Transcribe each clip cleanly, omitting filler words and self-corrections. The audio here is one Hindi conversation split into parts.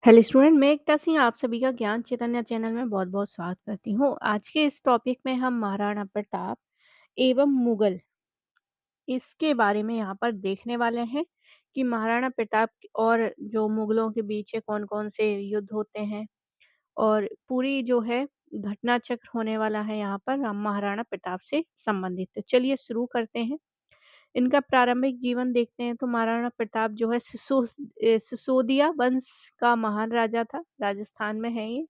हेलो स्टूडेंट, मैं एकता सिंह आप सभी का ज्ञान चैतन्य चैनल में बहुत-बहुत स्वागत करती हूँ। आज के इस टॉपिक में हम महाराणा प्रताप एवं मुगल इसके बारे में यहाँ पर देखने वाले हैं कि महाराणा प्रताप और जो मुगलों के बीच है कौन-कौन से युद्ध होते हैं और पूरी जो है घटना चक्र होने वाला है यहाँ पर हम महाराणा प्रताप से संबंधित। तो चलिए शुरू करते हैं। इनका प्रारंभिक जीवन देखते हैं तो महाराणा प्रताप जो है सिसोदिया वंश का महान राजा था, राजस्थान में है ये।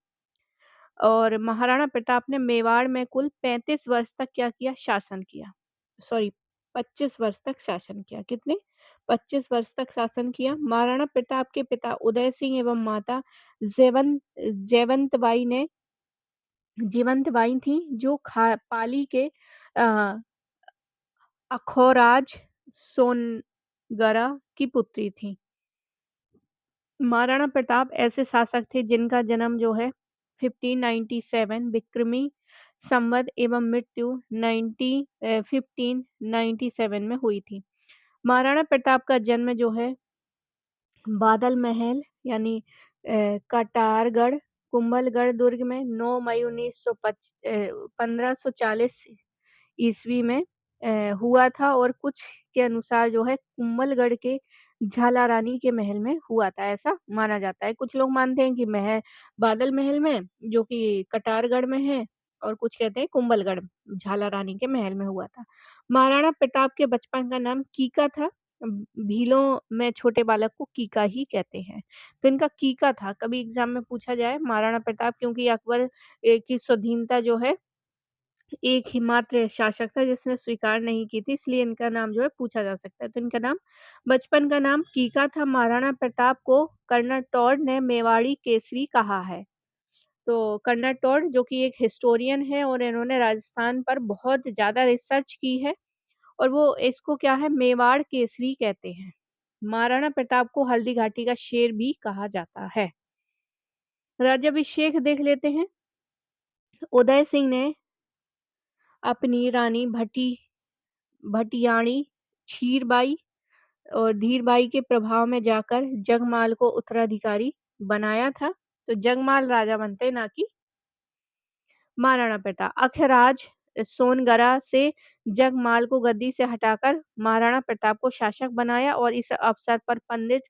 और महाराणा प्रताप ने मेवाड़ में कुल 35 वर्ष तक क्या किया? शासन किया। सॉरी 25 वर्ष तक शासन किया। कितने? 25 वर्ष तक शासन किया। महाराणा प्रताप के पिता उदय सिंह एवं माता जयवंत जयवंतबाई ने जीवंतबाई थी जो पाली के अ, अखोराज सोनगरा की पुत्री थी। महाराणा प्रताप ऐसे शासक थे जिनका जन्म जो है 1597 विक्रमी संवत एवं मृत्यु 1597 में हुई थी। महाराणा प्रताप का जन्म जो है बादल महल यानी कटारगढ़ कुंभलगढ़ दुर्ग में 9 मई 1540 ईस्वी में हुआ था और कुछ के अनुसार जो है कुंभलगढ़ के झालारानी के महल में हुआ था, ऐसा माना जाता है। कुछ लोग मानते हैं कि बादल महल में जो कि कटारगढ़ में है और कुछ कहते हैं कुंभलगढ़ झालारानी के महल में हुआ था। महाराणा प्रताप के बचपन का नाम कीका था। भीलों में छोटे बालक को कीका ही कहते हैं। तो इनका कीका था। कभी एग्जाम में पूछा जाए महाराणा प्रताप क्योंकि अकबर की स्वाधीनता जो है एक ही मात्र शासक था जिसने स्वीकार नहीं की थी, इसलिए इनका नाम जो है पूछा जा सकता है। तो इनका नाम बचपन का नाम कीका था। महाराणा प्रताप को कर्नल टॉड ने मेवाड़ी केसरी कहा है। तो कर्नल टॉड जो कि एक हिस्टोरियन है और इन्होंने राजस्थान पर बहुत ज़्यादा रिसर्च की है और वो इसको क्या है मेवाड़ केसरी कहते हैं। महाराणा प्रताप को हल्दी घाटी का शेर भी कहा जाता है। राज्याभिषेक देख लेते हैं। उदय सिंह ने अपनी रानी भटियाणी क्षीरबाई और धीरबाई के प्रभाव में जाकर जगमाल को उत्तराधिकारी बनाया था। तो जगमाल राजा बनते ना कि महाराणा प्रताप। अखराज सोनगरा से जगमाल को गद्दी से हटाकर महाराणा प्रताप को शासक बनाया और इस अवसर पर पंडित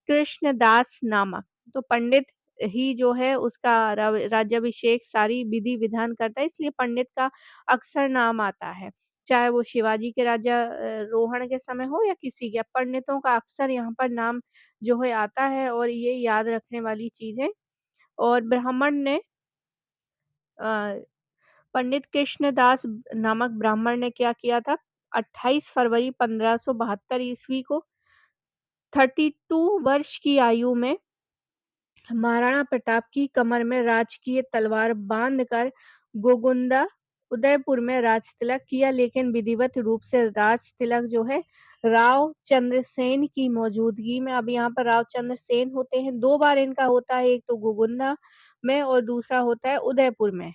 कृष्णदास नामक तो पंडित ही जो है उसका राज्याभिषेक सारी विधि विधान करता है, इसलिए पंडित का अक्सर नाम आता है। चाहे वो शिवाजी के रोहण के समय हो या किसी के, पंडितों का अक्सर यहाँ पर नाम जो है आता है और ये याद रखने वाली चीज है। और ब्राह्मण ने अ, पंडित कृष्णदास नामक ब्राह्मण ने क्या किया था? 28 फरवरी 1572 ईस्वी को 32 वर्ष की आयु में महाराणा प्रताप की कमर में राजकीय तलवार बांधकर गोगुंदा उदयपुर में राज तिलक किया, लेकिन विधिवत रूप से राज तिलक जो है राव चंद्रसेन की मौजूदगी में, अब यहाँ पर राव चंद्रसेन होते हैं, 2 बार इनका होता है, एक तो गोगुंदा में और दूसरा होता है उदयपुर में।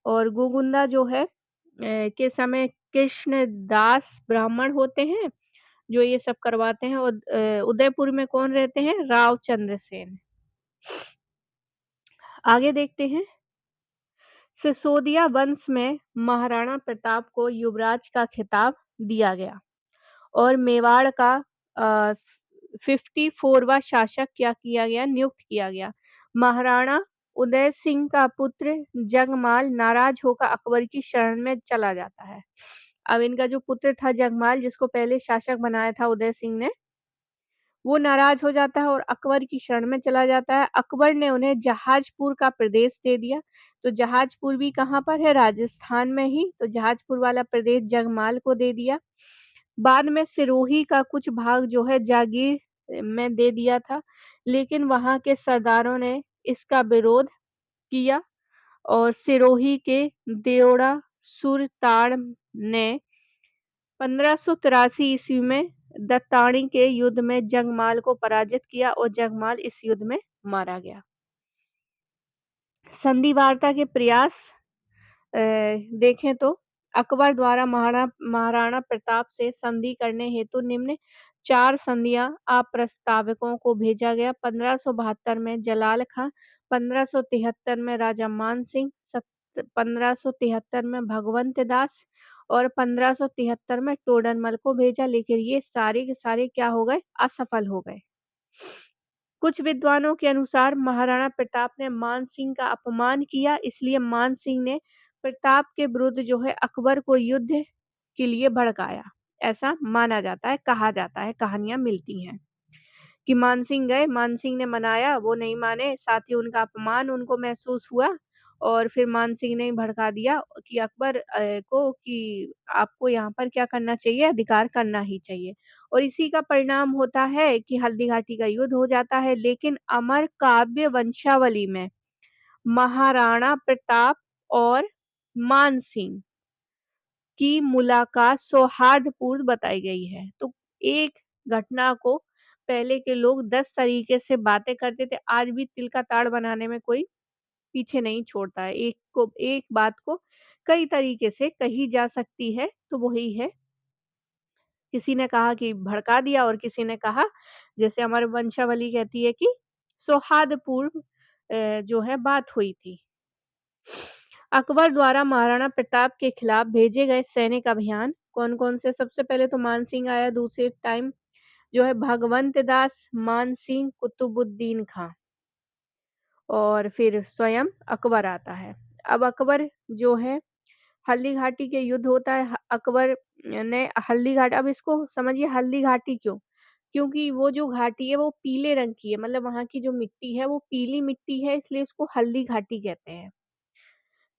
और गोगुंदा जो है के समय कृष्णदास ब्राह्मण होते हैं जो ये सब करवाते हैं और उदयपुर में कौन रहते हैं? राव चंद्रसेन। आगे देखते हैं। सिसोदिया वंश में महाराणा प्रताप को युवराज का खिताब दिया गया और मेवाड़ का 54वां शासक क्या किया गया? नियुक्त किया गया। महाराणा उदय सिंह का पुत्र जगमाल नाराज होकर अकबर की शरण में चला जाता है। अब इनका जो पुत्र था जगमाल जिसको पहले शासक बनाया था उदय सिंह ने, वो नाराज हो जाता है और अकबर की शरण में चला जाता है। अकबर ने उन्हें जहाजपुर का प्रदेश दे दिया। तो जहाजपुर भी कहाँ पर है? राजस्थान में ही। तो जहाजपुर वाला प्रदेश जगमाल को दे दिया। बाद में सिरोही का कुछ भाग जो है जागीर में दे दिया था, लेकिन वहाँ के सरदारों ने इसका विरोध किया और सिरोही के देवड़ा सुरताड़ ने 1583 ईस्वी में दत्तानी के युद्ध में जगमाल को पराजित किया और जगमाल इस युद्ध में मारा गया। संधि वार्ता के प्रयास देखें तो अकबर द्वारा महाराणा प्रताप से संधि करने हेतु निम्न 4 संधियाँ अप्रस्तावकों को भेजा गया। 1572 में जलाल खां, 1573 में राजा मान सिंह, 1573 में भगवंत दास और 1573 में टोडरमल को भेजा, लेकिन ये सारे के सारे क्या हो गए? असफल हो गए। कुछ विद्वानों के अनुसार महाराणा प्रताप ने मान सिंह का अपमान किया, इसलिए मान सिंह ने प्रताप के विरुद्ध जो है अकबर को युद्ध के लिए भड़काया। ऐसा माना जाता है, कहा जाता है, कहानियाँ मिलती हैं कि मानसिंह गए, मानसिंह ने मनाया, वो नहीं माने, साथ ही उनका अपमान उनको महसूस हुआ और फिर मानसिंह ने भड़का दिया कि अकबर को कि आपको यहाँ पर क्या करना चाहिए? अधिकार करना ही चाहिए। और इसी का परिणाम होता है कि हल्दी घाटी का युद्ध हो जाता है। लेकिन अमर काव्य वंशावली में महाराणा प्रताप और मानसिंह की मुलाकात सौहार्दपूर्ण बताई गई है। तो एक घटना को पहले के लोग 10 तरीके से बातें करते थे, आज भी तिल का ताड़ बनाने में कोई पीछे नहीं छोड़ता है। एक बात को कई तरीके से कही जा सकती है, तो वही है। किसी ने कहा कि भड़का दिया और किसी ने कहा जैसे हमारी वंशावली कहती है कि सौहार्दपूर्ण जो है बात हुई थी। अकबर द्वारा महाराणा प्रताप के खिलाफ भेजे गए सैनिक अभियान कौन-कौन से? सबसे पहले तो मानसिंह आया, दूसरे टाइम जो है भगवंत दास, मानसिंह, कुतुबुद्दीन खां और फिर स्वयं अकबर आता है। अब अकबर जो है हल्दी घाटी के युद्ध होता है। अकबर ने हल्दी घाटी, अब इसको समझिए हल्दी घाटी क्यों? क्योंकि वो जो घाटी है वो पीले रंग की है, मतलब वहाँ की जो मिट्टी है वो पीली मिट्टी है, इसलिए इसको हल्दी घाटी कहते हैं।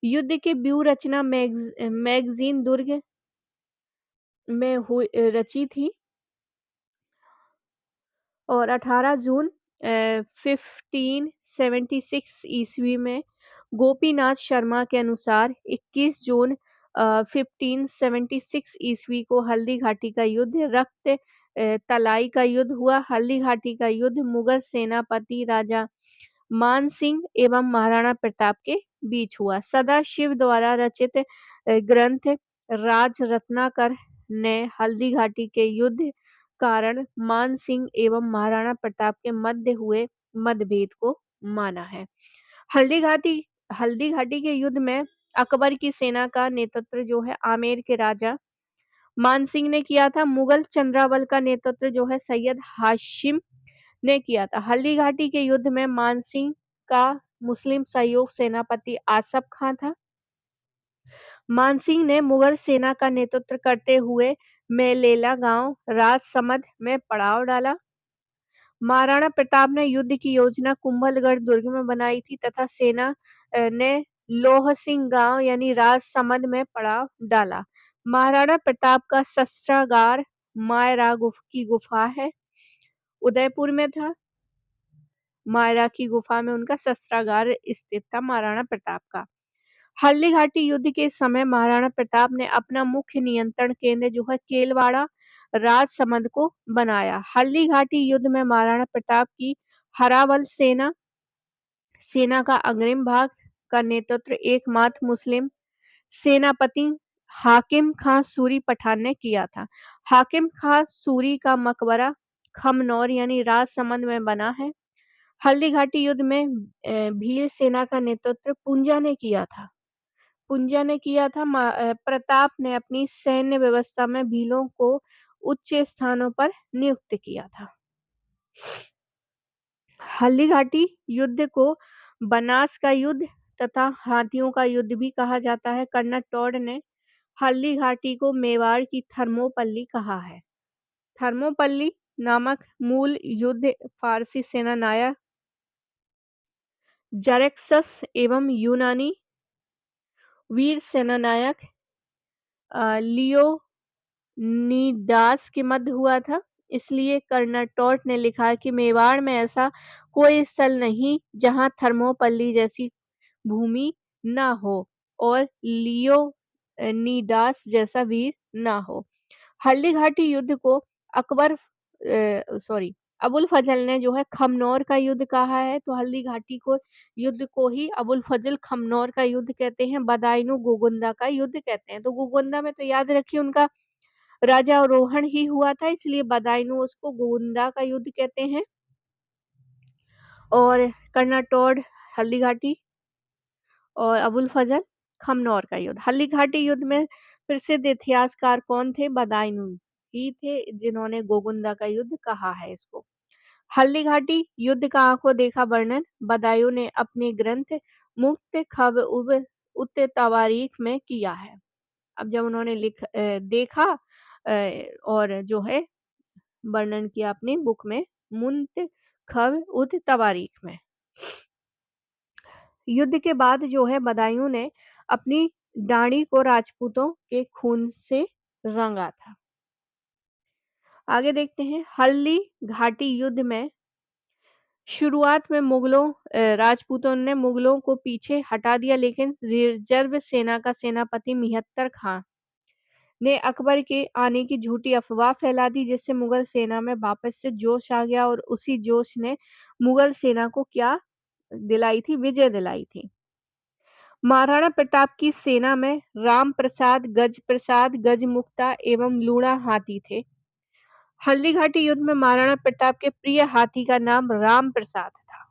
युद्ध की व्यूह रचना मैगज़ीन दुर्ग में रची थी और 18 जून 1576 ईस्वी में गोपीनाथ शर्मा के अनुसार 21 जून 1576 ईस्वी को हल्दी घाटी का युद्ध तलाई का युद्ध हुआ। हल्दी घाटी का युद्ध मुगल सेनापति राजा मान सिंह एवं महाराणा प्रताप के बीच हुआ। सदाशिव द्वारा रचित ग्रंथ राज रत्नाकर ने हल्दी घाटी के युद्ध कारण मान सिंह एवं महाराणा प्रताप के मध्य हुए मतभेद को माना है। हल्दी घाटी के युद्ध में अकबर की सेना का नेतृत्व जो है आमेर के राजा मान सिंह ने किया था। मुगल चंद्रावल का नेतृत्व जो है सैयद हाशिम ने किया था। हल्दी घाटी के युद्ध में मानसिंह का मुस्लिम सहयोग सेनापति आसफ खां था। मानसिंह ने मुगल सेना का नेतृत्व करते हुए मेलेला गांव राजसमंद में पड़ाव डाला। महाराणा प्रताप ने युद्ध की योजना कुंभलगढ़ दुर्ग में बनाई थी तथा सेना ने लोहसिंह गांव यानी राजसमंद में पड़ाव डाला। महाराणा प्रताप का शस्त्रागार मायरा की गुफा है, उदयपुर में था। मायरा की गुफा में उनका शस्त्रागार स्थित था महाराणा प्रताप का। हल्दी घाटी युद्ध के समय महाराणा प्रताप ने अपना मुख्य नियंत्रण केंद्र जो है केलवाड़ा राजसमंद को बनाया। हल्दी घाटी युद्ध में महाराणा प्रताप की हरावल सेना का अग्रिम भाग का नेतृत्व एकमात्र मुस्लिम सेनापति हाकिम खां सूरी पठान ने किया था। हाकिम खां सूरी का मकबरा खमनौर यानी राजसमंद में बना है। हल्दी घाटी युद्ध में भील सेना का नेतृत्व पुंजा ने किया था। प्रताप ने अपनी सैन्य व्यवस्था में भीलों को उच्च स्थानों पर नियुक्त किया था। हल्दी घाटी युद्ध को बनास का युद्ध तथा हाथियों का युद्ध भी कहा जाता है। कर्नल टॉड ने हल्दी घाटी को मेवाड़ की थर्मोपल्ली कहा है। थर्मोपल्ली नामक मूल युद्ध फारसी सेनानायक जरेक्सस एवं यूनानी वीर सेनानायक लियोनिडास के मध्य हुआ था। इसलिए कर्नल टॉड ने लिखा कि मेवाड़ में ऐसा कोई स्थल नहीं जहां थर्मोपल्ली जैसी भूमि न हो और लियोनिडास जैसा वीर न हो। हल्दी घाटी युद्ध को अबुल फजल ने जो है खमनौर का युद्ध कहा है, तो हल्दी घाटी को युद्ध को ही अबुल फजल खमनौर का युद्ध कहते हैं। बदायूं गोगुंदा का युद्ध कहते हैं। तो गोगुंदा में तो याद रखिए उनका राजारोहण ही हुआ था, इसलिए बदायूं उसको गोविंदा का युद्ध कहते हैं। और कर्नाटौड़ हल्दी घाटी और अबुल फजल खमनौर का युद्ध। हल्दी घाटी युद्ध में प्रसिद्ध इतिहासकार कौन थे? बदायूं ही थे, जिन्होंने गोगुंदा का युद्ध कहा है इसको। हल्दी घाटी युद्ध का आंखों देखा वर्णन बदायूं ने अपने ग्रंथ मुक्त खब उब उत तवारीख में किया है। अब जब उन्होंने देखा और जो है वर्णन किया अपनी बुक में मुंत खब उत तवारीख में। युद्ध के बाद जो है बदायूं ने अपनी डाणी को राजपूतों के खून से रंगा था। आगे देखते हैं, हल्दी घाटी युद्ध में शुरुआत में राजपूतों ने मुगलों को पीछे हटा दिया, लेकिन रिजर्व सेना का सेनापति मिहत्तर खां ने अकबर के आने की झूठी अफवाह फैला दी, जिससे मुगल सेना में वापस से जोश आ गया और उसी जोश ने मुगल सेना को क्या दिलाई थी? विजय दिलाई थी। महाराणा प्रताप की सेना में राम प्रसाद, गजमुक्ता एवं लूणा हाथी थे। हल्दी घाटी युद्ध में महाराणा प्रताप के प्रिय हाथी का नाम राम प्रसाद था।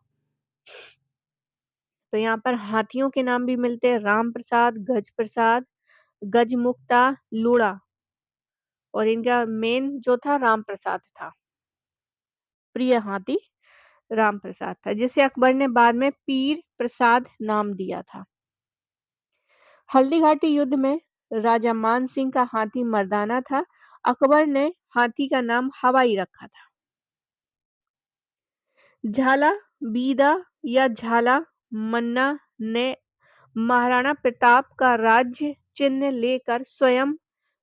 तो यहाँ पर हाथियों के नाम भी मिलते हैं, राम प्रसाद, गजमुक्ता, लूणा, और इनका मेन जो था राम प्रसाद था। प्रिय हाथी राम प्रसाद था, जिसे अकबर ने बाद में पीर प्रसाद नाम दिया था। हल्दी घाटी युद्ध में राजा मान सिंह का हाथी मर्दाना था। अकबर ने हाथी का नाम हवाई रखा था। झाला बीदा या झाला मन्ना ने महाराणा प्रताप का राज्य चिन्ह लेकर स्वयं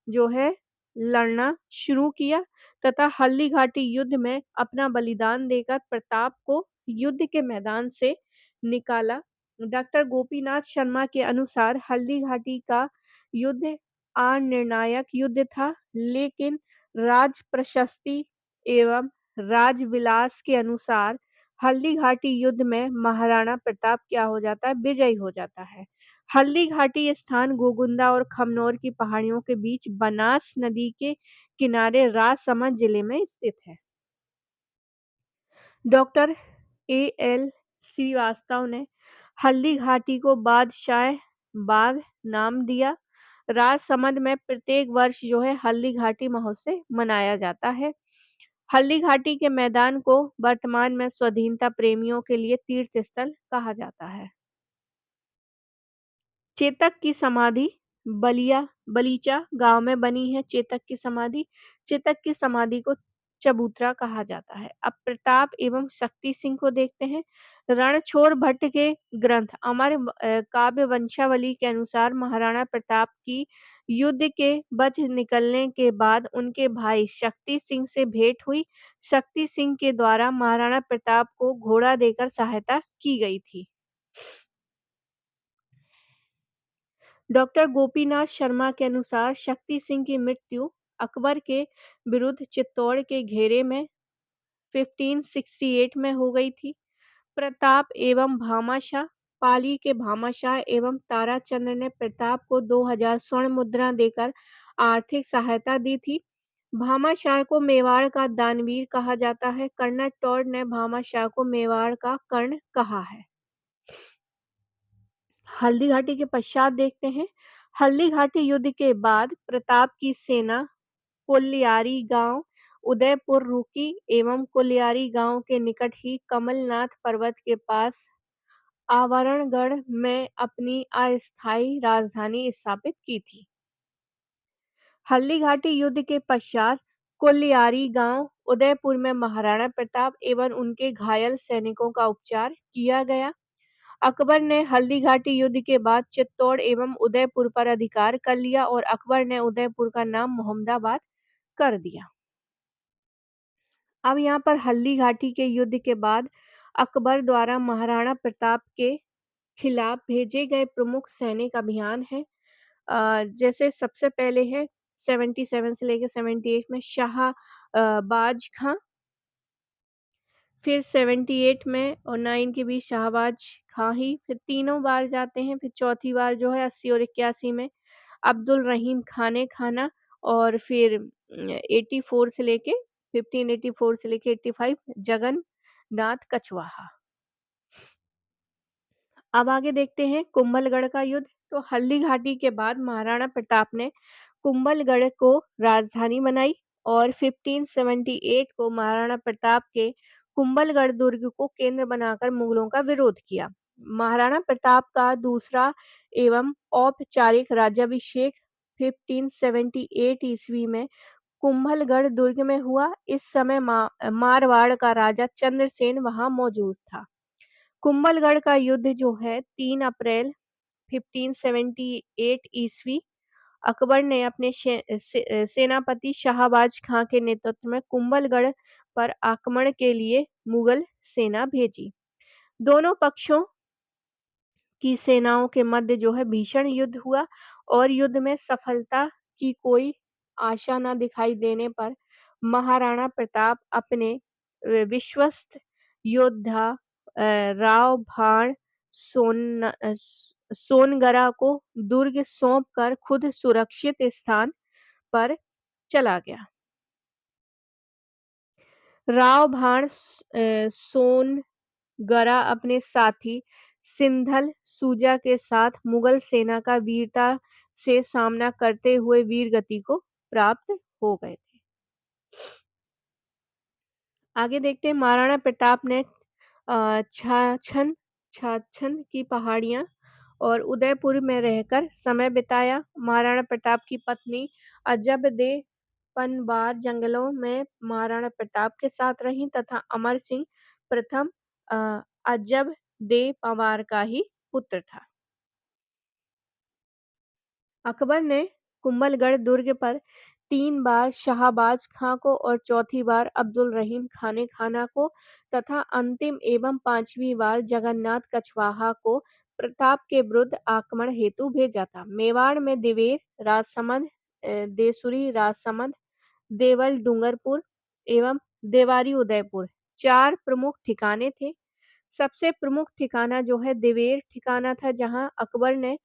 जो है लड़ना शुरू किया तथा हल्दी घाटी युद्ध में अपना बलिदान देकर प्रताप को युद्ध के मैदान से निकाला। डॉक्टर गोपीनाथ शर्मा के अनुसार हल्दी घाटी का युद्ध अनिर्णायक युद्ध था, लेकिन राज प्रशस्ति एवं राजविलास के अनुसार हल्दी घाटी युद्ध में महाराणा प्रताप क्या हो जाता है? विजयी हो जाता है। हल्दी घाटी स्थान गोगुंदा और खमनौर की पहाड़ियों के बीच बनास नदी के किनारे राजसमंद जिले में स्थित है। Doctor AL. श्रीवास्तव ने हल्दी घाटी को बादशाह बाग नाम दिया। राजसमंद में प्रत्येक वर्ष जो है हल्दी घाटी महोत्सव मनाया जाता है। हल्दी घाटी के मैदान को वर्तमान में स्वाधीनता प्रेमियों के लिए तीर्थ स्थल कहा जाता है। चेतक की समाधि बलीचा गांव में बनी है। चेतक की समाधि, चेतक की समाधि को चबूतरा कहा जाता है। अब प्रताप एवं शक्ति सिंह को देखते हैं। रणछोड़ भट्ट के ग्रंथ अमर काव्य वंशावली के अनुसार महाराणा प्रताप की युद्ध के बच निकलने के बाद उनके भाई शक्ति सिंह से भेंट हुई। शक्ति सिंह के द्वारा महाराणा प्रताप को घोड़ा देकर सहायता की गई थी। डॉक्टर गोपीनाथ शर्मा के अनुसार शक्ति सिंह की मृत्यु अकबर के विरुद्ध चित्तौड़ के घेरे में 1568 में हो गई थी। प्रताप एवं भामाशाह पाली के भामाशाह एवं ताराचंद्र ने प्रताप को 2000 स्वर्ण मुद्रा देकर आर्थिक सहायता दी थी। भामाशाह को मेवाड़ का दानवीर कहा जाता है। कर्नाटौड़ ने भामाशाह को मेवाड़ का कर्ण कहा है। हल्दी घाटी के पश्चात देखते हैं। हल्दी घाटी युद्ध के बाद प्रताप की सेना कोलियारी गांव उदयपुर रुकी एवं कोलियारी गांव के निकट ही कमलनाथ पर्वत के पास आवरणगढ़ में अपनी अस्थायी राजधानी स्थापित की थी। हल्दी घाटी युद्ध के पश्चात कोलियारी गांव उदयपुर में महाराणा प्रताप एवं उनके घायल सैनिकों का उपचार किया गया। अकबर ने हल्दी घाटी युद्ध के बाद चित्तौड़ एवं उदयपुर पर अधिकार कर लिया और अकबर ने उदयपुर का नाम मोहम्मदाबाद कर दिया। अब यहाँ पर हल्दी घाटी के युद्ध के बाद अकबर द्वारा महाराणा प्रताप के खिलाफ भेजे गए प्रमुख सैनिक अभियान है। जैसे सबसे पहले है 77 से लेकर 78 में शाहबाज खां, फिर 78 में और 9 के बीच शाहबाज खां ही, फिर तीनों बार जाते हैं, फिर चौथी बार जो है 80 और 81 में अब्दुल रहीम खाने खाना और फिर 84 से लेके 1584 से लेके 85 जगन्नाथ कछवाहा। अब आगे देखते हैं कुंभलगढ़ का युद्ध। तो हल्दी घाटी के बाद महाराणा प्रताप ने कुंभलगढ़ को राजधानी बनाई और 1578 को महाराणा प्रताप के कुंभलगढ़ दुर्ग को केंद्र बनाकर मुगलों का विरोध किया। महाराणा प्रताप का दूसरा एवं औपचारिक राज्याभिषेक 1578 ईस्वी में कुंभलगढ़ दुर्ग में हुआ। इस समय मारवाड़ का राजा चंद्रसेन वहां मौजूद था। कुंभलगढ़ का युद्ध जो है 3 अप्रैल 1578 ईस्वी अकबर ने अपने सेनापति शाहबाज खां के नेतृत्व में कुंभलगढ़ पर आक्रमण के लिए मुगल सेना भेजी। दोनों पक्षों की सेनाओं के मध्य जो है भीषण युद्ध हुआ और युद्ध में सफलता की कोई आशा न दिखाई देने पर महाराणा प्रताप अपने विश्वस्त योद्धा राव भाण सोनगरा को दुर्ग सौंपकर खुद सुरक्षित स्थान पर चला गया। राव भाण सोनगरा अपने साथी सिंधल सूजा के साथ मुगल सेना का वीरता से सामना करते हुए वीरगति को प्राप्त हो गए थे। आगे देखते हैं महाराणा प्रताप ने छाछन छाछन की पहाड़ियां और उदयपुर में रहकर समय बिताया। महाराणा प्रताप की पत्नी अजब दे पनबार जंगलों में महाराणा प्रताप के साथ रहीं तथा अमर सिंह प्रथम अजब दे पंवार का ही पुत्र था। अकबर ने कुंभलगढ़ दुर्ग पर 3 बार शाहबाज खां को और चौथी बार अब्दुल रहीम खाने खाना को तथा अंतिम एवं 5वीं बार जगन्नाथ कछवाहा को प्रताप के विरुद्ध आक्रमण हेतु भेजा था। मेवाड़ में दिवेर, राजसमंद, देसुरी, राजसमंद, देवल डूंगरपुर एवं देवारी उदयपुर 4 प्रमुख ठिकाने थे। सबसे प्रमुख ठिकाना जो है दिवेर ठिकाना था जहां अकबर ने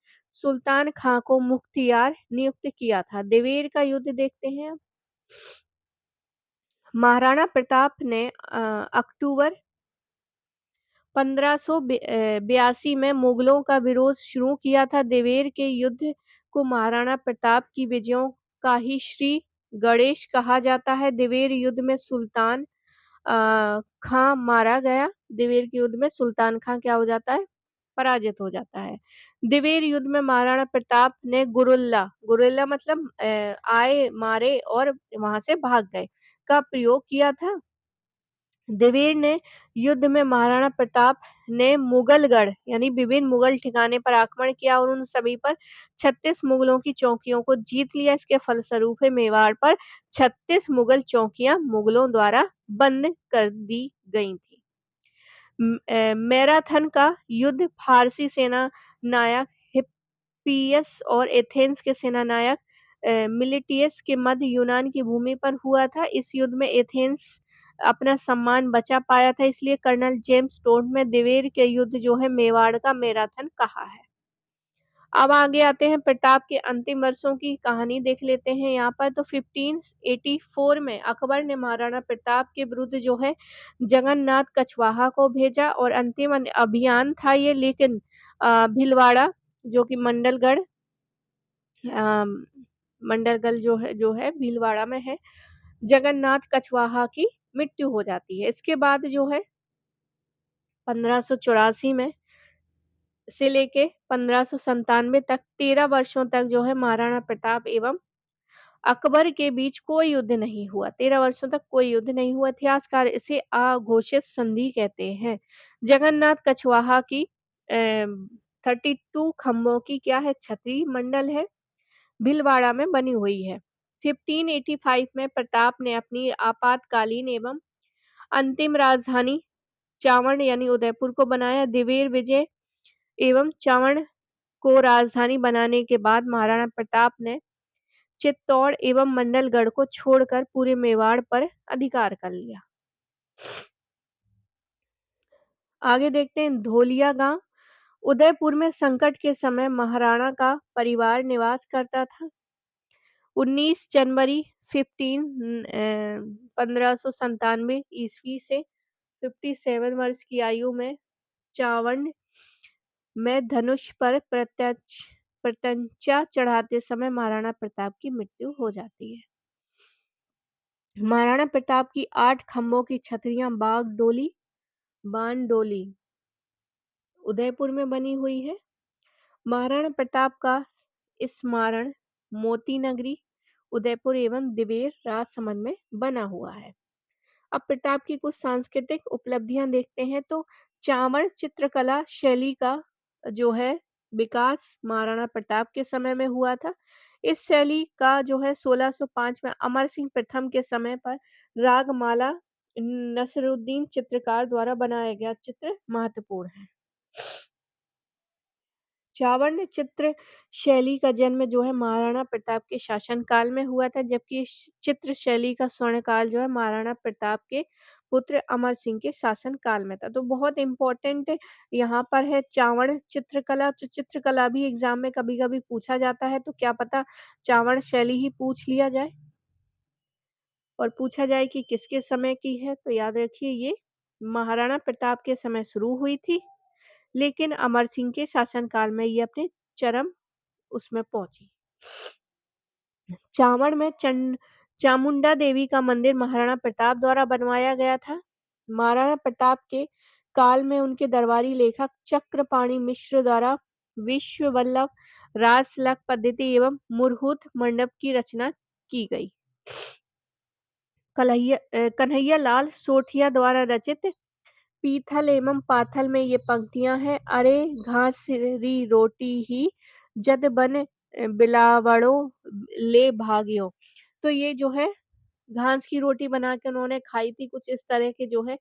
सुल्तान खां को मुख्तियार नियुक्त किया था। दिवेर का युद्ध देखते हैं। महाराणा प्रताप ने अक्टूबर 1582 में मुगलों का विरोध शुरू किया था। दिवेर के युद्ध को महाराणा प्रताप की विजयों का ही श्री गणेश कहा जाता है। दिवेर युद्ध में सुल्तान खां मारा गया। दिवेर के युद्ध में सुल्तान खां क्या हो जाता है? पराजित हो जाता है। दिवेर युद्ध में महाराणा प्रताप ने गुरिल्ला मतलब आए मारे और वहां से भाग गए का प्रयोग किया था। दिवेर ने युद्ध में महाराणा प्रताप ने मुगलगढ़ यानी विभिन्न मुगल ठिकाने पर आक्रमण किया और उन सभी पर 36 मुगलों की चौकियों को जीत लिया। इसके फलस्वरूप मेवाड़ पर 36 मुगल चौकियां मुगलों द्वारा बंद कर दी गई थी। मैराथन का युद्ध फारसी सेना नायक हिप्पियस और एथेंस के सेना नायक मिलिटियस के मध्य यूनान की भूमि पर हुआ था। इस युद्ध में एथेंस अपना सम्मान बचा पाया था, इसलिए कर्नल जेम्स टोड में दिवेर के युद्ध जो है मेवाड़ का मैराथन कहा है। अब आगे आते हैं प्रताप के अंतिम वर्षों की कहानी देख लेते हैं यहाँ पर। तो 1584 में अकबर ने महाराणा प्रताप के विरुद्ध जो है जगन्नाथ कछवाहा को भेजा और अंतिम अभियान था ये, लेकिन भीलवाड़ा जो कि मंडलगढ़ जो है भीलवाड़ा में है, जगन्नाथ कछवाहा की मृत्यु हो जाती है। इसके बाद जो है 1584 में से लेके 1597 तक 13 वर्षों तक जो है महाराणा प्रताप एवं अकबर के बीच कोई युद्ध नहीं हुआ। 13 वर्षों तक कोई युद्ध नहीं हुआ। इतिहासकार इसे अघोषित संधि कहते हैं। जगन्नाथ कछवाहा की 32 खंभों की क्या है? छतरी मंडल है, भीलवाड़ा में बनी हुई है। 1585 में प्रताप ने अपनी आपातकालीन एवं अंतिम राजधानी चावड़ यानी उदयपुर को बनाया। दिवेर विजय एवं चावड़ को राजधानी बनाने के बाद महाराणा प्रताप ने चित्तौड़ एवं मंडलगढ़ को छोड़कर पूरे मेवाड़ पर अधिकार कर लिया। आगे देखते हैं धोलिया गांव। उदयपुर में संकट के समय महाराणा का परिवार निवास करता था। 19 जनवरी 1597 ईस्वी से 57 वर्ष की आयु में चावंड में धनुष पर प्रत्यंचा चढ़ाते समय महाराणा प्रताप की मृत्यु हो जाती है। महाराणा प्रताप की 8 खंभों की छतरियां बानडोली उदयपुर में बनी हुई है। महाराणा प्रताप का स्मारण मोती नगरी उदयपुर एवं दिवेर राजसमंद में बना हुआ है। अब प्रताप की कुछ सांस्कृतिक उपलब्धियां देखते हैं तो चावड़ चित्रकला शैली का जो है विकास महाराणा प्रताप के समय में हुआ था। इस शैली का जो है 1605 में अमर सिंह प्रथम के समय पर रागमाला नसरुद्दीन चित्रकार द्वारा बनाया गया चित्र महत्वपूर्ण है। चावण्य चित्र शैली का जन्म जो है महाराणा प्रताप के शासनकाल में हुआ था, जबकि इस चित्र शैली का स्वर्णकाल जो है महाराणा प्रताप के पुत्र अमर सिंह के शासनकाल में था। तो बहुत इम्पोर्टेंट यहाँ पर है चावड़ चित्रकला। तो चित्रकला भी एग्जाम में कभी-कभी पूछा जाता है, तो क्या पता चावड़ शैली ही पूछ लिया जाए और पूछा जाए कि किसके समय की है। तो याद रखिए ये महाराणा प्रताप के समय शुरू हुई थी, लेकिन अमर सिंह के शासनकाल में ये अपने चरम उसमें पहुंची। चावड़ में चामुंडा देवी का मंदिर महाराणा प्रताप द्वारा बनवाया गया था। महाराणा प्रताप के काल में उनके दरबारी लेखक चक्रपाणि मिश्र द्वारा विश्व वल्लभ रासलक पद्धति एवं मुरहूत मंडप की रचना की गई। कन्हैया लाल सोठिया द्वारा रचित पीथल एवं पाथल में ये पंक्तियां हैं। अरे घासरी रोटी ही जद बन बिलावड़ो ले भाग्यो। तो ये जो है घास की रोटी बना के उन्होंने खाई थी, कुछ इस तरह के जो है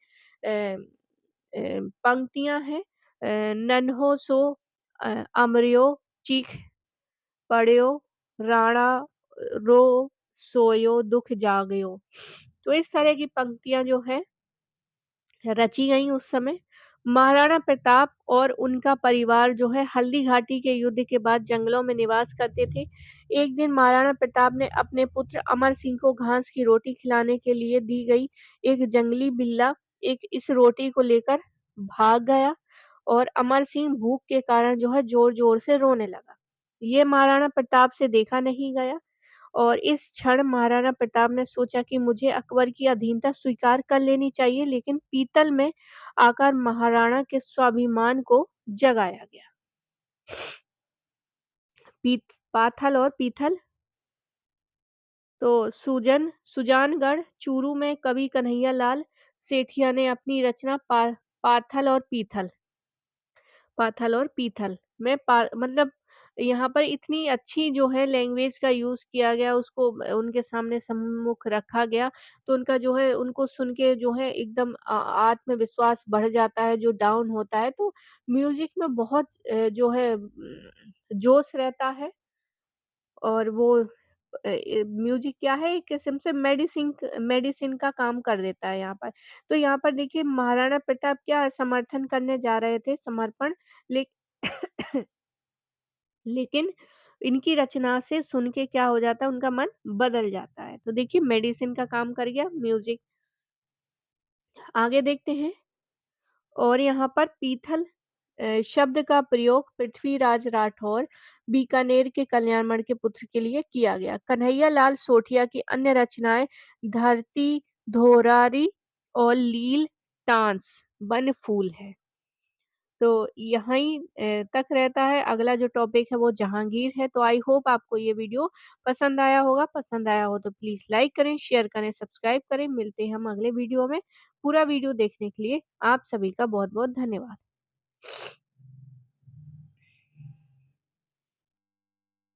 पंक्तियां हैं। नन्हो सो अमरियो चीख पड़्यो राणा रो सोयो दुख जागयो। तो इस तरह की पंक्तियां जो है रची गई उस समय। महाराणा प्रताप और उनका परिवार जो है हल्दी घाटी के युद्ध के बाद जंगलों में निवास करते थे। एक दिन महाराणा प्रताप ने अपने पुत्र अमर सिंह को घास की रोटी खिलाने के लिए दी गई। एक जंगली बिल्ला इस रोटी को लेकर भाग गया और अमर सिंह भूख के कारण जो है जोर जोर से रोने लगा। ये महाराणा प्रताप से देखा नहीं गया और इस क्षण महाराणा प्रताप ने सोचा कि मुझे अकबर की अधीनता स्वीकार कर लेनी चाहिए, लेकिन पीतल में आकर महाराणा के स्वाभिमान को जगाया गया। पाथल और पीथल। तो सुजानगढ़ चूरू में कवि कन्हैया लाल सेठिया ने अपनी रचना पाथल और पीथल में मतलब यहाँ पर इतनी अच्छी जो है लैंग्वेज का यूज़ किया गया, उसको उनके सामने सम्मुख रखा गया, तो उनका जो है उनको सुन के जो है एकदम आत्मविश्वास बढ़ जाता है, जो डाउन होता है। तो म्यूज़िक में बहुत जो है जोश रहता है और वो म्यूज़िक क्या है, एक किस्म से मेडिसिन का काम कर देता है यहाँ पर। तो यहाँ पर देखिए महाराणा प्रताप क्या समर्थन करने जा रहे थे, समर्पण। ले लेकिन इनकी रचना से सुन के क्या हो जाता है, उनका मन बदल जाता है। तो देखिए मेडिसिन का काम कर गया म्यूजिक। आगे देखते हैं। और यहाँ पर पीथल शब्द का प्रयोग पृथ्वीराज राठौर बीकानेर के कल्याणमढ़ के पुत्र के लिए किया गया। कन्हैया लाल सोठिया की अन्य रचनाएं धरती धोरारी और लील टांस वन फूल है। तो यहीं तक रहता है। अगला जो टॉपिक है वो जहांगीर है। तो आई होप आपको ये वीडियो पसंद आया होगा। पसंद आया हो तो प्लीज़ लाइक करें, शेयर करें, सब्सक्राइब करें। मिलते हैं हम अगले वीडियो में। पूरा वीडियो देखने के लिए आप सभी का बहुत-बहुत धन्यवाद।